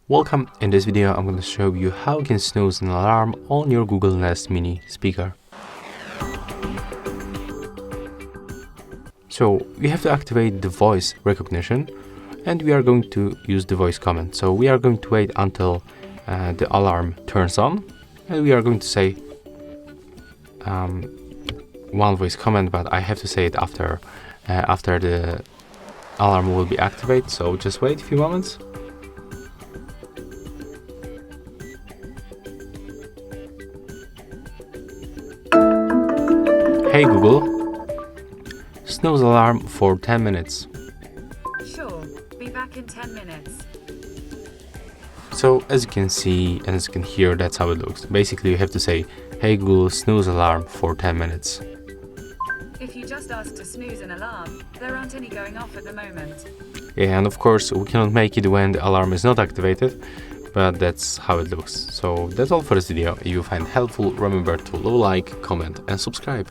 Welcome. In this video I'm going to show you how you can snooze an alarm on your Google Nest Mini speaker. So we have to activate the voice recognition and we are going to use the voice command. So we are going to wait until the alarm turns on and we are going to say one voice command, but I have to say it after the alarm will be activated. So just wait a few moments. Hey Google, snooze alarm for 10 minutes. Sure, be back in 10 minutes. So as you can see and as you can hear, that's how it looks. Basically you have to say, hey Google, snooze alarm for 10 minutes. If you just ask to snooze an alarm, there aren't any going off at the moment. Yeah, and of course we cannot make it when the alarm is not activated, but that's how it looks. So that's all for this video. If you find it helpful, remember to like, comment and subscribe.